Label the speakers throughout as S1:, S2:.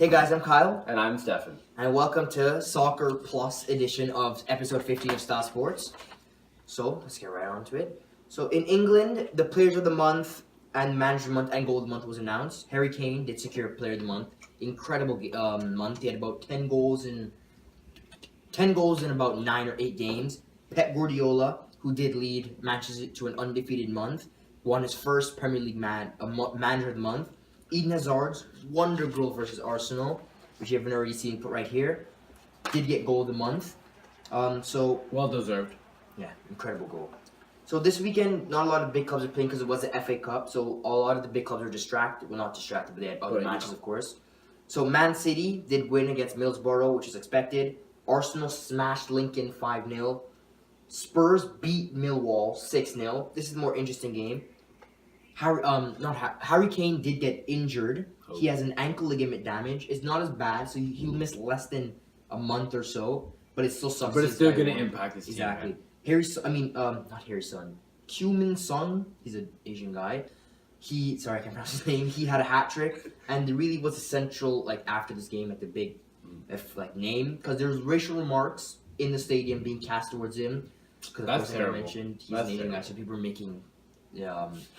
S1: Hey guys, I'm Kyle.
S2: And I'm Stefan.
S1: And welcome to Soccer Plus edition of episode 15 of Star Sports. So, let's get right on to it. So, in England, the Players of the Month and Manager of the Month and Goal of the Month was announced. Harry Kane did secure Player of the Month. Incredible month. He had about 10 goals in about 9 or 8 games. Pep Guardiola, who did lead Manchester to an undefeated month, won his first Premier League Manager of the Month. Eden Hazard's wonder goal versus Arsenal, which you haven't already seen put right here, did get Goal of the Month. So
S2: well deserved.
S1: Yeah, incredible goal. So this weekend, not a lot of big clubs are playing because it was the FA Cup. So a lot of the big clubs are distracted. Well, not distracted, but they had other matches, of course. So Man City did win against Middlesbrough, which is expected. Arsenal smashed Lincoln 5-0. Spurs beat Millwall 6-0. This is a more interesting game. Harry Kane did get injured. Oh. He has an ankle ligament damage. It's not as bad, so he'll miss less than a month or so. But it's still something.
S2: But it's still going to impact his team.
S1: Exactly. Not Harry's son. Min Sung. He's an Asian guy. I can't pronounce his name. He had a hat trick, and there really was a central after this game, the big, name, because there was racial remarks in the stadium being cast towards him. Because
S2: that's terrible.
S1: I mentioned he's an Asian guy, so people were making.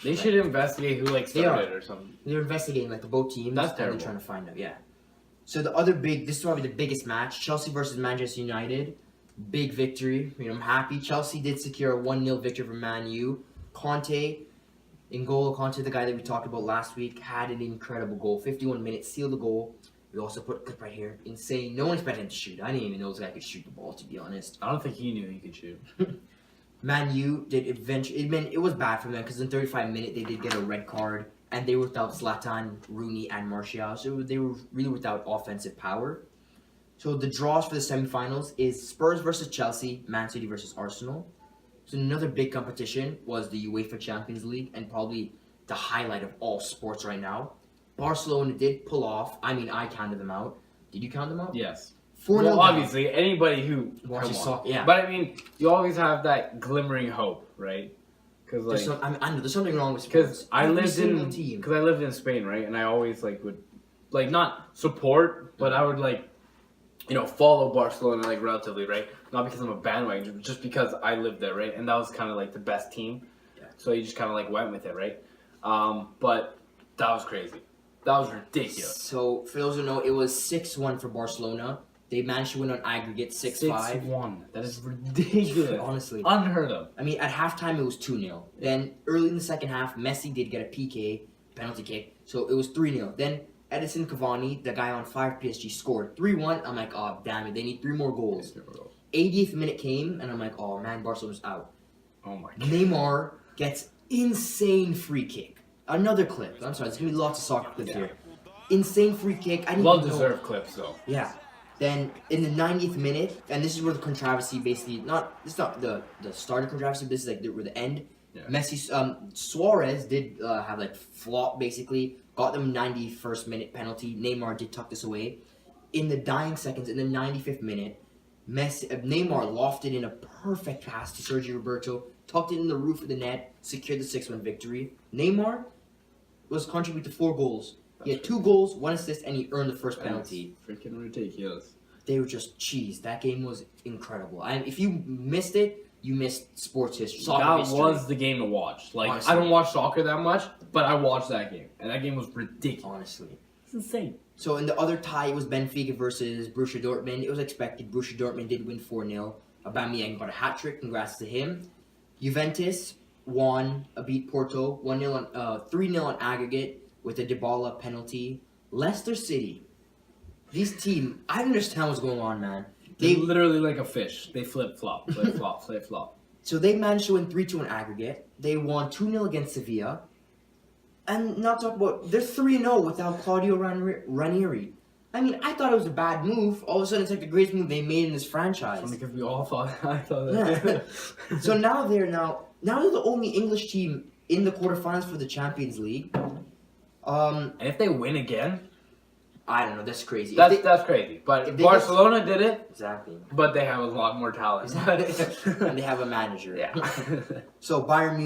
S2: They should investigate who started it or something.
S1: They're investigating the both teams.
S2: That's terrible.
S1: And they're trying to find out. Yeah. So this is probably the biggest match: Chelsea versus Manchester United. Big victory. I'm happy. Chelsea did secure a 1-0 victory for Man U. Conte in goal. Conte, the guy that we talked about last week, had an incredible goal. 51 minutes, sealed the goal. We also put a clip right here. Insane. No one expected him to shoot. I didn't even know this guy could shoot the ball, to be honest.
S2: I don't think he knew he could shoot.
S1: Man U did eventually. It was bad for them because in 35 minutes they did get a red card, and they were without Zlatan, Rooney, and Martial. So they were really without offensive power. So the draws for the semifinals is Spurs versus Chelsea, Man City versus Arsenal. So another big competition was the UEFA Champions League, and probably the highlight of all sports right now. Barcelona did pull off. I counted them out. Did you count them out?
S2: Yes.
S1: 4-0
S2: well, obviously, anybody who
S1: watches soccer, yeah.
S2: But you always have that glimmering hope, right? Because
S1: there's something wrong with sports.
S2: Because I lived in Spain, right? And I always would not support, but I would follow Barcelona relatively, right? Not because I'm a bandwagon, just because I lived there, right? And that was kind of the best team. Yeah. So you just kind of went with it, right? But that was crazy. That was ridiculous.
S1: So for those who know, it was 6-1 for Barcelona. They managed to win on aggregate 6-5.
S2: 6-1. That is ridiculous.
S1: Honestly.
S2: Unheard of.
S1: At halftime it was 2-0. Then early in the second half, Messi did get a PK, penalty kick. So it was 3-0. Then Edison Cavani, the guy on 5 PSG, scored 3-1. I'm like, oh, damn it. They need 3 more goals. 80th minute came, and I'm like, oh, man, Barcelona's out.
S2: Oh, my God.
S1: Neymar gets insane free kick. Another clip. I'm sorry, there's going to be lots of soccer clips here. Insane free kick.
S2: Well-deserved clips, though.
S1: Yeah. Then in the 90th minute, and this is where the controversy basically it's not the start of controversy, this is where the end. Yeah. Messi, Suarez did have flop basically, got them 91st minute penalty. Neymar did tuck this away. In the dying seconds, in the 95th minute, Neymar lofted in a perfect pass to Sergio Roberto, tucked it in the roof of the net, secured the 6-1 victory. Neymar was contributed to 4 goals. He had 2 goals, 1 assist, and he earned the first penalty.
S2: Freaking ridiculous.
S1: They were just cheese. That game was incredible. And if you missed it, you missed sports history.
S2: That was the game to watch. Honestly. I don't watch soccer that much, but I watched that game. And that game was ridiculous.
S1: Honestly.
S2: It's insane.
S1: So in the other tie, it was Benfica versus Borussia Dortmund. It was expected. Borussia Dortmund did win 4-0. Aubameyang got a hat-trick. Congrats to him. Juventus won, beat Porto, 3-0 on aggregate with a Dybala penalty. Leicester City. This team, I don't understand what's going on, man.
S2: They're literally like a fish. They flip-flop, flip-flop, flip-flop.
S1: So they managed to win 3-2 on aggregate. They won 2-0 against Sevilla. And not talk about, they're 3-0 without Claudio Ranieri. I thought it was a bad move. All of a sudden, it's the greatest move they made in this franchise.
S2: Because we all thought, I thought that.
S1: Yeah. So now they're the only English team in the quarterfinals for the Champions League.
S2: And if they win again,
S1: I don't know. That's crazy.
S2: That's crazy. But if Barcelona did it.
S1: Exactly.
S2: But they have a lot more talent.
S1: And they have a manager.
S2: Yeah.
S1: So Bayern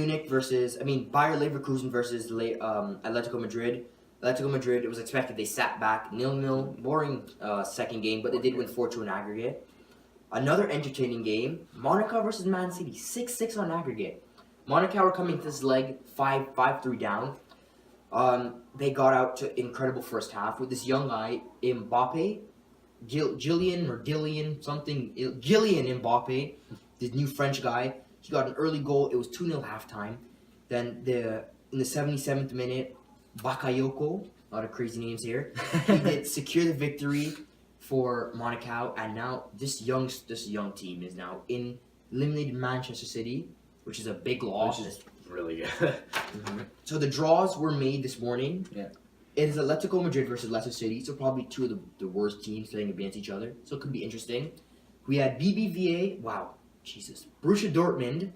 S1: Leverkusen versus Atletico Madrid. Atletico Madrid, it was expected they sat back 0-0. Boring second game, but they did win 4-2 in aggregate. Another entertaining game, Monaco versus Man City, 6-6 on aggregate. Monaco were coming to this leg 5-3 down. They got out to incredible first half with this young guy, Mbappe, Gillian Mbappe, this new French guy. He got an early goal. It was 2-0 halftime. Then in the 77th minute, Bakayoko, a lot of crazy names here, he did secure the victory for Monaco, and now this young team is now eliminated Manchester City, which is a big loss.
S2: Which is really good.
S1: Mm-hmm. So the draws were made this morning.
S2: Yeah.
S1: It is Atletico Madrid versus Leicester City, so probably two of the worst teams playing against each other. So it could be interesting. We had BBVA, Borussia Dortmund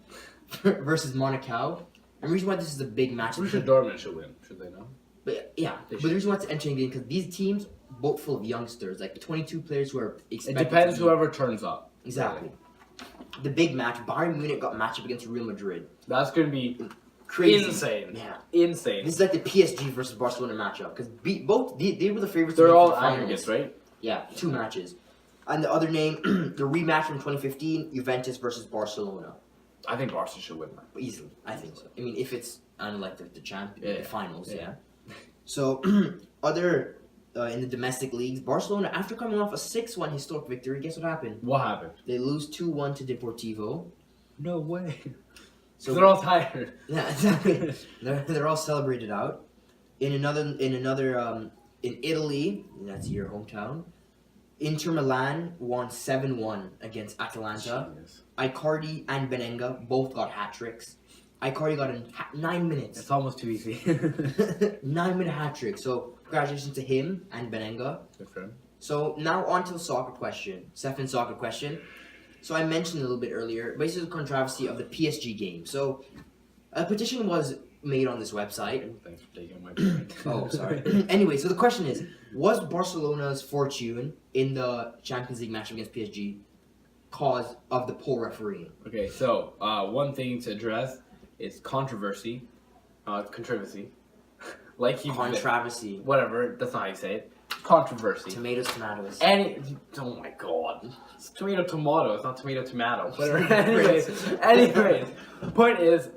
S1: versus Monaco. And the reason why this is a big match is
S2: Borussia Dortmund should win, should they know?
S1: But yeah, but the reason why it's interesting is because these teams, both full of youngsters, like 22 players who are expected.
S2: It depends whoever turns up.
S1: Exactly. The big match, Bayern Munich got matched up against Real Madrid.
S2: That's going to be
S1: crazy.
S2: Insane.
S1: Yeah.
S2: Insane.
S1: This is like the PSG versus Barcelona matchup because they were the favorites.
S2: They're all
S1: the
S2: aggregates, right?
S1: Yeah, 2 matches. And the other name, the rematch from 2015, Juventus versus Barcelona.
S2: I think Barca should win that.
S1: Easily, I think so. I mean, if it's unlike the champion, the finals, yeah.
S2: Yeah.
S1: So, other in the domestic leagues, Barcelona, after coming off a 6-1 historic victory, guess what happened?
S2: What happened?
S1: They lose 2-1 to Deportivo.
S2: No way.
S1: So
S2: they're all tired.
S1: Yeah, exactly. they're all celebrated out. In Italy, that's your hometown. Inter Milan won 7-1 against Atalanta.
S2: Genius.
S1: Icardi and Benenga both got hat tricks. Icardi got in 9 minutes.
S2: It's almost too easy.
S1: 9-minute hat trick. So congratulations to him and Benenga.
S2: Good for him.
S1: So now on to the soccer question. Stefan's soccer question. So I mentioned a little bit earlier, basically the controversy of the PSG game. So a petition was made on this website.
S2: Thanks for taking my point.
S1: Oh, sorry. Anyway, so the question is, was Barcelona's fortune in the Champions League match against PSG cause of the poor refereeing?
S2: Okay, so one thing to address is controversy. Controversy. Like you
S1: Controversy.
S2: Whatever, that's not how you say it. Controversy.
S1: Tomatoes.
S2: Oh my god. It's tomato, it's not tomato. Whatever. anyways, point is,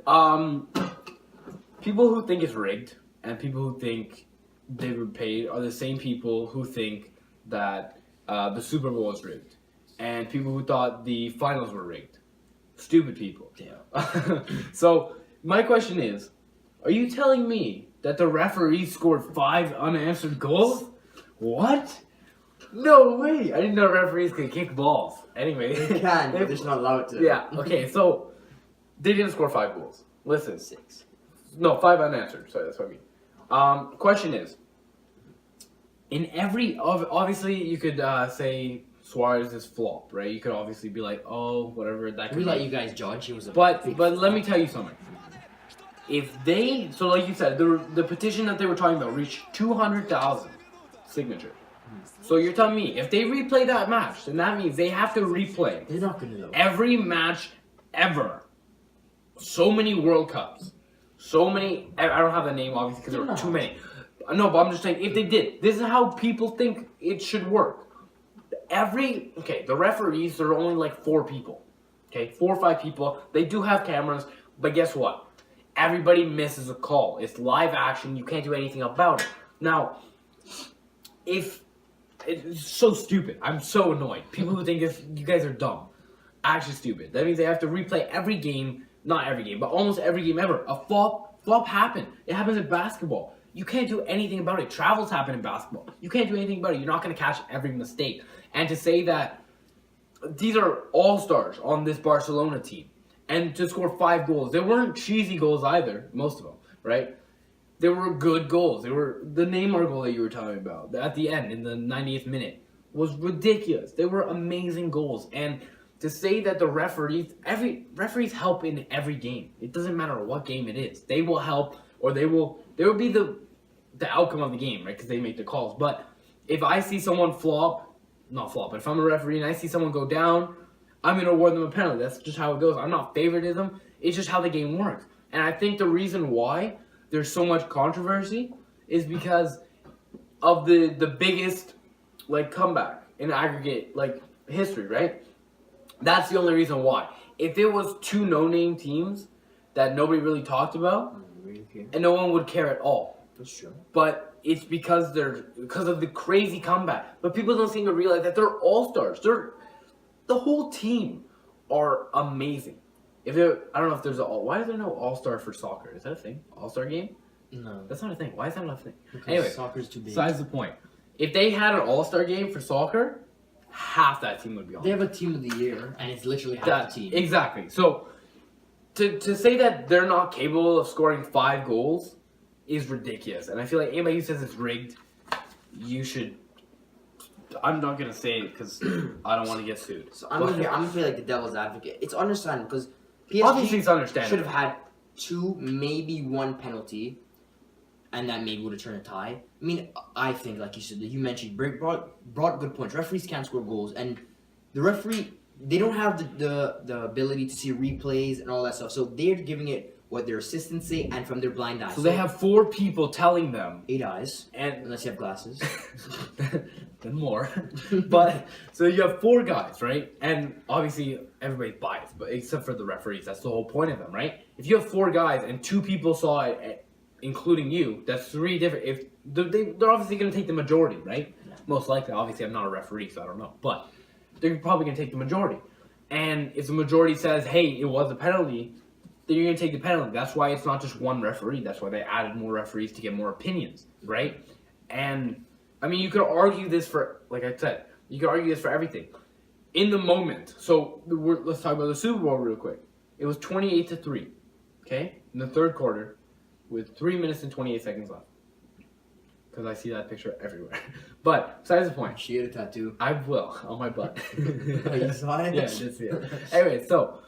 S2: people who think it's rigged and people who think they were paid are the same people who think that the Super Bowl was rigged. And people who thought the finals were rigged. Stupid people.
S1: Yeah.
S2: So, my question is, are you telling me that the referees scored 5 unanswered goals? What? No way! I didn't know referees could kick balls. Anyway.
S1: They can, but they're just not allowed to.
S2: Yeah, okay, so they didn't score 5 goals. Listen.
S1: 6.
S2: No, 5 unanswered. Sorry, that's what I mean. Question is, in every... Obviously, you could say Suarez is flop, right? You could obviously be like, oh, whatever, that could
S1: We
S2: be.
S1: let you guys judge. It was a
S2: But
S1: big
S2: let me tell you something. If they... So like you said, the petition that they were talking about reached 200,000 signatures. So you're telling me, if they replay that match, then that means they have to replay
S1: They're not gonna know.
S2: every match ever. So many World Cups. So many... I don't have the name, obviously, because there were too many. No, but I'm just saying, if they did, this is how people think it should work. The referees, there are only like 4 people. Okay, 4 or 5 people. They do have cameras, but guess what? Everybody misses a call. It's live action. You can't do anything about it. Now, if... It's so stupid. I'm so annoyed. People who think you guys are dumb. Actually stupid. That means they have to replay every game. Not every game, but almost every game ever. A flop happened. It happens in basketball. You can't do anything about it. Travels happen in basketball. You can't do anything about it. You're not going to catch every mistake. And to say that these are all-stars on this Barcelona team, and to score 5 goals, they weren't cheesy goals either, most of them, right? They were good goals. They were the Neymar goal that you were talking about at the end in the 90th minute was ridiculous. They were amazing goals. And to say that the referees help in every game. It doesn't matter what game it is. They will help, or they will be the outcome of the game, right? Because they make the calls. But if I see someone but if I'm a referee and I see someone go down, I'm going to award them a penalty. That's just how it goes. I'm not favoritism. It's just how the game works. And I think the reason why there's so much controversy is because of the biggest like comeback in aggregate like history, right? That's the only reason why. If it was two no-name teams that nobody really talked about, and no one would care at all.
S1: That's true.
S2: But it's because of the crazy comeback. But people don't seem to realize that they're all-stars. The whole team are amazing. I don't know if there's why is there no all-star for soccer? Is that a thing? All-star game?
S1: No.
S2: That's not a thing. Why is that not a thing?
S1: Because
S2: anyway,
S1: soccer's too big.
S2: besides the point. If they had an all-star game for soccer, half that team would be on.
S1: They have a team of the year, and it's literally half the team.
S2: Exactly. So, to say that they're not capable of scoring 5 goals is ridiculous. And I feel like anybody who says it's rigged, you should... I'm not going to say it because I don't want to get sued.
S1: So I'm gonna play like the devil's advocate. It's understandable because
S2: Obviously, it's
S1: PSG
S2: understandable.
S1: should have had 2, maybe 1 penalty, and that maybe would have turned a tie. I mean, I think, like you said, you mentioned, brought good points. Referees can't score goals, and the referee, they don't have the ability to see replays and all that stuff. So they're giving it what their assistants say and from their blind eyes.
S2: So they have 4 people telling them.
S1: 8 eyes,
S2: And
S1: unless you have glasses.
S2: then more. But so you have 4 guys, right? And obviously everybody's biased, but except for the referees. That's the whole point of them, right? If you have 4 guys and 2 people saw it, including you, that's 3 different. If they're obviously going to take the majority, right?
S1: Yeah.
S2: Most likely. Obviously, I'm not a referee, so I don't know. But they're probably going to take the majority. And if the majority says, "Hey, it was a penalty," then you're going to take the penalty. That's why it's not just one referee. That's why they added more referees to get more opinions, right? And I mean, you could argue this for, like I said, you could argue this for everything. In the moment, so let's talk about the Super Bowl real quick. It was 28-3, okay, in the 3rd quarter, with 3 minutes and 28 seconds left. Because I see that picture everywhere. But besides the point,
S1: She had a tattoo.
S2: I will on my butt.
S1: Oh, you saw it?
S2: Yeah, I did see it. Anyway, so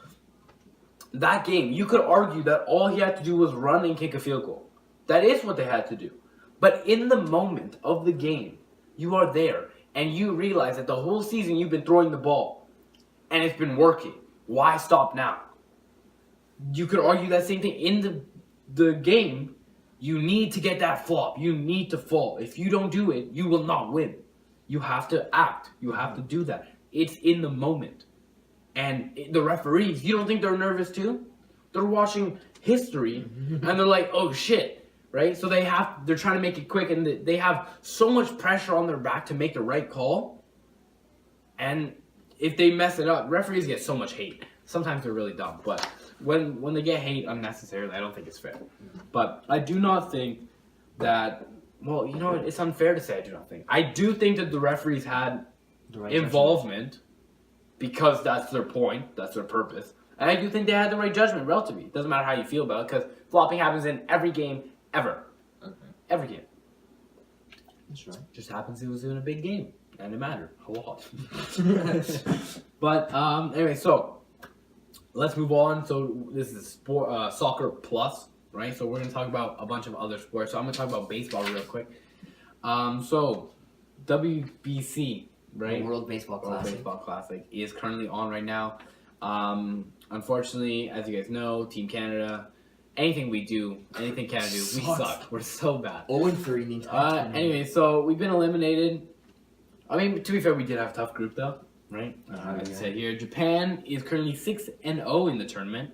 S2: that game, you could argue that all he had to do was run and kick a field goal. That is what they had to do. But in the moment of the game, you are there and you realize that the whole season you've been throwing the ball and it's been working. Why stop now? You could argue that same thing in the game. You need to get that flop. You need to fall. If you don't do it, you will not win. You have to act. You have to do that. It's in the moment. And the referees, you don't think they're nervous too? They're watching history and they're like, oh shit, right? So they're trying to make it quick and they have so much pressure on their back to make the right call. And if they mess it up, referees get so much hate. Sometimes they're really dumb, but when they get hate unnecessarily, I don't think it's fair. But I do not think that, well, you know what, it's unfair to say I do not think. I do think that the referees had
S1: The right
S2: involvement because that's their point, that's their purpose. And I do think they had the right judgment relatively. It doesn't matter how you feel about it because flopping happens in every game ever.
S1: judgment.
S2: Every game.
S1: That's right.
S2: Just happens it was in a big game and it mattered a lot. But anyway, so let's move on. So this is soccer plus, right? So we're gonna talk about a bunch of other sports. So I'm gonna talk about baseball real quick. So WBC, right?
S1: World Baseball
S2: World
S1: Classic.
S2: Baseball Classic is currently on right now. Unfortunately, as you guys know, Team Canada, anything Canada do, we suck. We're so bad.
S1: 0-3 in the entire tournament.
S2: Anyway, so we've been eliminated. I mean, to be fair, we did have a tough group though, right? As I said here, Japan is currently 6-0 in the tournament,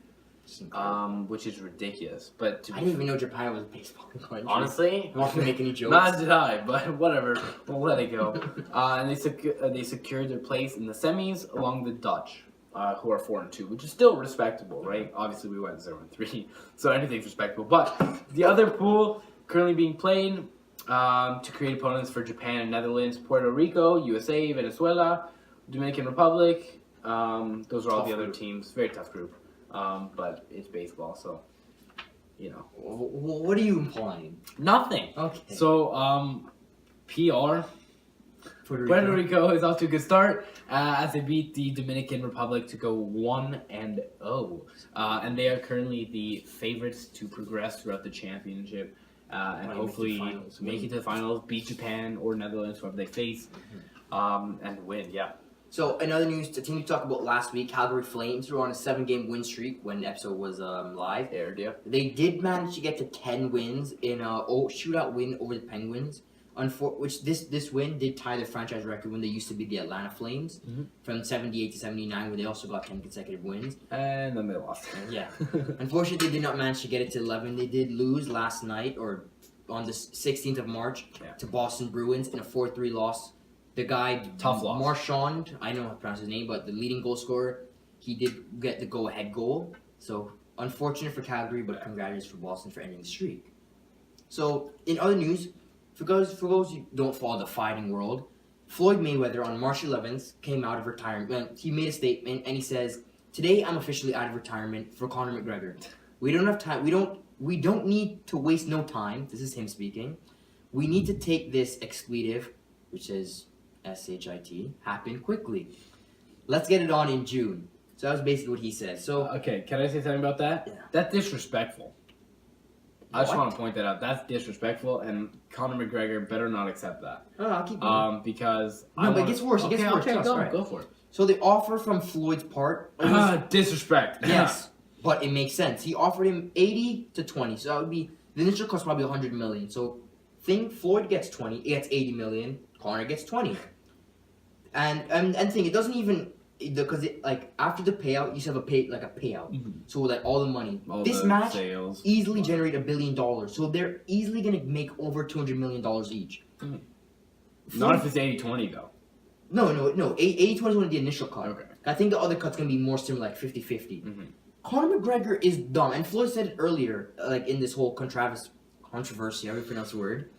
S2: which is ridiculous. But
S1: I didn't even know Japan was a baseball country.
S2: honestly,
S1: You want to make any jokes?
S2: not did I, but whatever. We'll let it go. And they secured their place in the semis along the Dutch, who are 4-2, which is still respectable, right? Obviously, we went 0-3, so anything's respectable. But the other pool currently being played to create opponents for Japan and Netherlands, Puerto Rico, USA, Venezuela, Dominican Republic. Those are all the other teams. Very tough group, but it's baseball, so you know.
S1: What are you implying?
S2: Nothing.
S1: Okay.
S2: So, PR. Puerto Rico is off to a good start as they beat the Dominican Republic to go 1-0. And they are currently the favorites to progress throughout the championship and hopefully make it to the finals, beat Japan or Netherlands, whoever they face, and win, yeah.
S1: So, another news, the team we talked about last week, Calgary Flames, were on a 7-game win streak when the episode was live.
S2: Aired, yeah.
S1: They did manage to get to 10 wins in a shootout win over the Penguins. Which this win did tie the franchise record when they used to be the Atlanta Flames from 78 to 79, where they also got 10 consecutive wins.
S2: And then they lost.
S1: Yeah. Unfortunately, they did not manage to get it to 11. They did lose last night, or on the 16th of March, to Boston Bruins in a 4-3 loss. The guy,
S2: Tough loss.
S1: Marchand, I don't know how to pronounce his name, but the leading goal scorer, he did get the go-ahead goal. So, unfortunate for Calgary, but congratulations for Boston for ending the streak. So, in other news, for those who don't follow the fighting world, Floyd Mayweather on March 11th came out of retirement. He made a statement and he says, "Today I'm officially out of retirement for Conor McGregor. We don't have time. We don't need to waste no time." This is him speaking. "We need to take this expletive, which is SHIT, happen quickly. Let's get it on in June." So that was basically what he said. So
S2: Okay, can I say something about that?
S1: Yeah.
S2: That's disrespectful. I just
S1: What?
S2: want to point that out. That's disrespectful, and Conor McGregor better not accept that.
S1: Oh, I'll keep going.
S2: Because
S1: No, but it gets worse. It gets worse.
S2: Okay,
S1: Trust, right.
S2: go for it.
S1: So the offer from Floyd's part was,
S2: Disrespect.
S1: yes, but it makes sense. He offered him 80 to 20, so that would be the initial cost probably 100 million. So think Floyd gets 20, he gets 80 million, Conor gets 20. And thing, it doesn't even, because like after the payout, you used to have a payout. So like all the money.
S2: All
S1: this
S2: the
S1: match
S2: sales.
S1: easily generate $1 billion. So they're easily gonna make over $200 million each.
S2: Not if it's 80-20 though.
S1: No. 80-20 is only the initial cut.
S2: Okay.
S1: I think the other cut's gonna be more similar, like 50-50. Conor McGregor is dumb, and Floyd said it earlier, like in this whole controversy, how do you pronounce the word?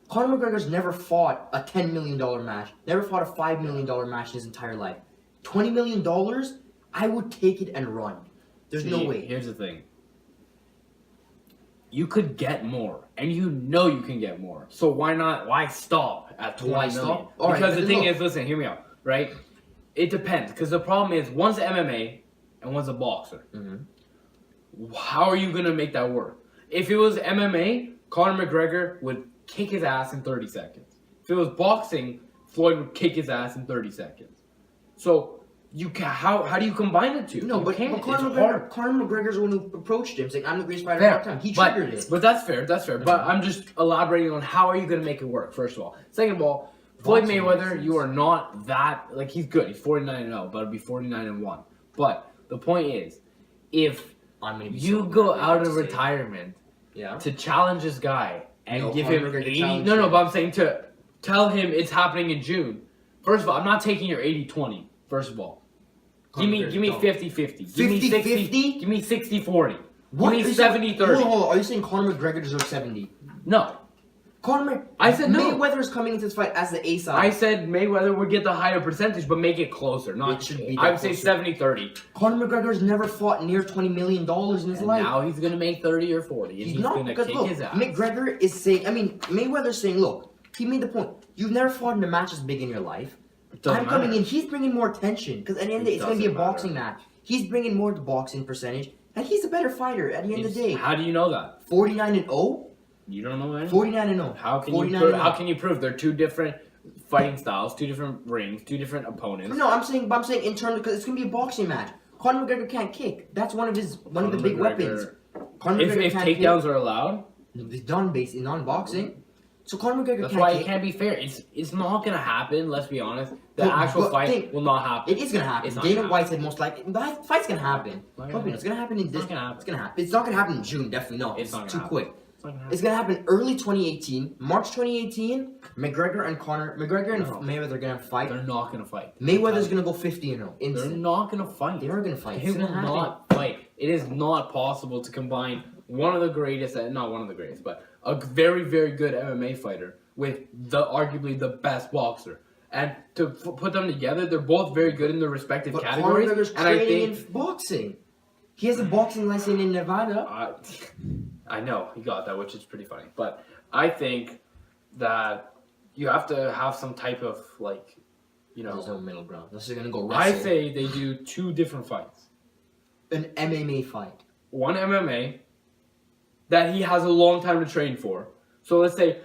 S1: Conor McGregor's never fought a $10 million match, never fought a $5 million match in his entire life. $20 million, I would take it and run. There's no way.
S2: Here's the thing. You could get more, and you know you can get more. So why stop at 20
S1: Why
S2: million?
S1: stop? All right,
S2: Because the thing
S1: look.
S2: is, listen, hear me out, right? It depends, because the problem is, one's MMA and one's a boxer. How are you going to make that work? If it was MMA, Conor McGregor would kick his ass in 30 seconds. If it was boxing, Floyd would kick his ass in 30 seconds. So, how do you combine the two?
S1: No,
S2: You
S1: but
S2: can't.
S1: Conor
S2: It's hard.
S1: McGregor's the one who approached him, saying, "I'm the greatest fighter of all time." He triggered it.
S2: But that's fair. But I'm just elaborating on how are you going to make it work, first of all. Second of all, Floyd
S1: Boxing
S2: Mayweather,
S1: license.
S2: you are not that, like, he's good. He's 49-0, but it'll be 49-1. But the point is, if
S1: I'm gonna be
S2: you
S1: so
S2: go
S1: mad
S2: out
S1: to
S2: of
S1: say.
S2: retirement
S1: Yeah.
S2: to challenge this guy and
S1: No,
S2: give
S1: Conor
S2: him
S1: McGregor
S2: 80,
S1: challenged
S2: no,
S1: him.
S2: but I'm saying to tell him it's happening in June. First of all, I'm not taking your 80-20, first of all. Give me 50-50. Give me
S1: 50-50?
S2: Give me 60-40.
S1: What?
S2: Give me
S1: Are you saying-
S2: 70-30.
S1: Hold on. Are you saying Conor McGregor deserves 70?
S2: No.
S1: I
S2: said no.
S1: Mayweather's coming into this fight as the A side.
S2: I said Mayweather would get the higher percentage, but make it closer.
S1: It
S2: Not
S1: should be
S2: I
S1: that
S2: would say
S1: closer.
S2: 70-30.
S1: Conor McGregor's never fought near $20 million in his
S2: And
S1: life.
S2: now he's gonna make 30 or 40, and he's
S1: not,
S2: gonna
S1: because
S2: kick
S1: look,
S2: his ass.
S1: McGregor is saying, Mayweather's saying, look, he made the point. You've never fought in a match as big in your life.
S2: Doesn't
S1: I'm coming
S2: matter.
S1: in, he's bringing more attention, because at the end of the day, it's going to be a
S2: Doesn't matter.
S1: boxing match. He's bringing more to boxing percentage, and he's a better fighter at the end of the day.
S2: How do you know that?
S1: 49-0?
S2: You don't know that?
S1: 49-0.
S2: How can you
S1: 49-0.
S2: prove? How can you prove they're two different fighting styles, two different rings, two different opponents?
S1: No, I'm saying in terms, because it's going to be a boxing match. Conor McGregor can't kick. That's one of the big weapons. Conor
S2: If
S1: McGregor can't
S2: takedowns
S1: kick.
S2: are allowed,
S1: It's done basically non-boxing. So Conor McGregor
S2: that's
S1: can't
S2: why
S1: kick.
S2: it can't be fair. It's not gonna happen. Let's be honest. The
S1: But-
S2: actual
S1: but
S2: fight
S1: think-
S2: will not happen.
S1: It is gonna happen.
S2: It's not
S1: Dana
S2: gonna
S1: White said most likely the fight's gonna happen.
S2: Not
S1: Trust me,
S2: gonna
S1: it's gonna happen in this.
S2: not gonna happen.
S1: It's gonna happen. It's not gonna happen in June. Definitely no.
S2: It's not gonna
S1: too
S2: happen.
S1: quick.
S2: It's not gonna happen.
S1: It's gonna happen early 2018, March 2018. McGregor and
S2: No.
S1: Mayweather are gonna fight.
S2: They're not gonna fight.
S1: Mayweather's gonna go 50-0.
S2: They're
S1: Instant.
S2: not gonna fight.
S1: They are gonna fight.
S2: They
S1: It's
S2: will
S1: gonna happen.
S2: not fight. It is not possible to combine one of the greatest, not one of the greatest, but a very, very good MMA fighter with arguably the best boxer. And to put them together, they're both very good in their respective
S1: But
S2: categories.
S1: Conor McGregor's
S2: And I
S1: training
S2: think
S1: in boxing. He has a boxing license in Nevada.
S2: I know he got that, which is pretty funny. But I think that you have to have some type of
S1: There's no middle ground. This is gonna go
S2: I
S1: wrestle.
S2: say they do two different fights.
S1: An MMA fight.
S2: One MMA that he has a long time to train for. So let's say,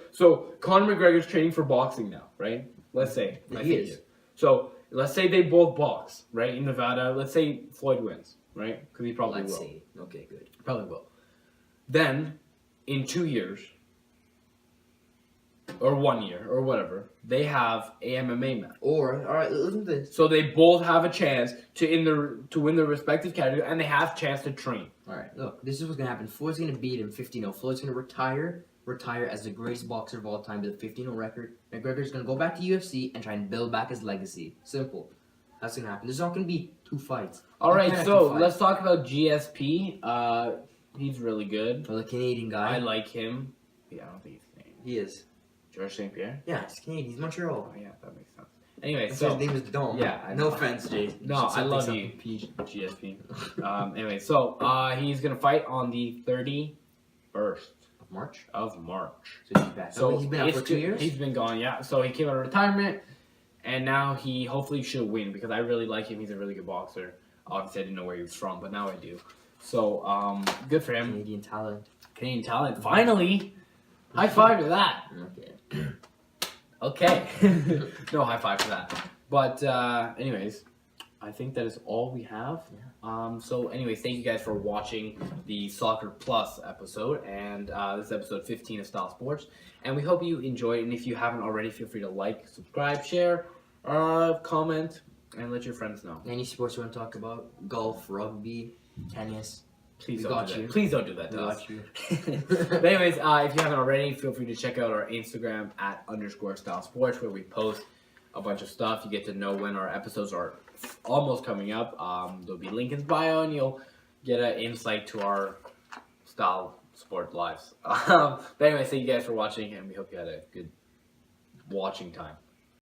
S2: Conor McGregor's training for boxing now, right? Let's say.
S1: He is.
S2: So let's say they both box, right, in Nevada. Let's say Floyd wins, right? Because he probably
S1: Let's
S2: will.
S1: see. Okay, good.
S2: Probably will. Then, in 2 years, or 1 year or whatever, they have a MMA match.
S1: Or, all right, listen to this.
S2: So they both have a chance to win their respective category, and they have a chance to train.
S1: All right, look, this is what's gonna happen. Floyd's gonna beat him 15-0. Floyd's gonna retire as the greatest boxer of all time with a 15-0 record. McGregor's gonna go back to UFC and try and build back his legacy. Simple. That's gonna happen. There's not gonna be 2 fights.
S2: All right, so let's talk about GSP. He's really good.
S1: Well, the Canadian guy.
S2: I like him. Yeah, I don't think he's Canadian.
S1: He is.
S2: George St. Pierre?
S1: Yeah, he's Canadian. He's Montreal.
S2: Oh, yeah, that makes sense. Anyway,
S1: That's
S2: so
S1: his name is Dom.
S2: yeah,
S1: No offense, Jay.
S2: no, I love you, GSP. Anyway, so he's gonna fight on the 31st
S1: March.
S2: of March.
S1: So he's back.
S2: So
S1: he's been out for 2 years.
S2: He's been gone, yeah. So he came out of retirement, and now he hopefully should win because I really like him. He's a really good boxer. Obviously, I didn't know where he was from, but now I do. So good for him.
S1: Canadian talent.
S2: Canadian talent, finally. High five to that.
S1: Okay.
S2: Okay. No high five for that. But anyways, I think that is all we have.
S1: Yeah.
S2: So anyways, thank you guys for watching the Soccer Plus episode, and this is episode 15 of Style Sports. And we hope you enjoy it. And if you haven't already, feel free to like, subscribe, share, comment, and let your friends know.
S1: Any sports you want to talk about? Golf, rugby, tennis.
S2: Please
S1: We
S2: don't
S1: got
S2: do
S1: you.
S2: that. Please don't do that to
S1: We
S2: us.
S1: got you.
S2: But anyways, if you haven't already, feel free to check out our Instagram @_Style Sports, where we post a bunch of stuff. You get to know when our episodes are almost coming up. There'll be link in bio, and you'll get an insight to our style sport lives. But anyways, thank you guys for watching, and we hope you had a good watching time.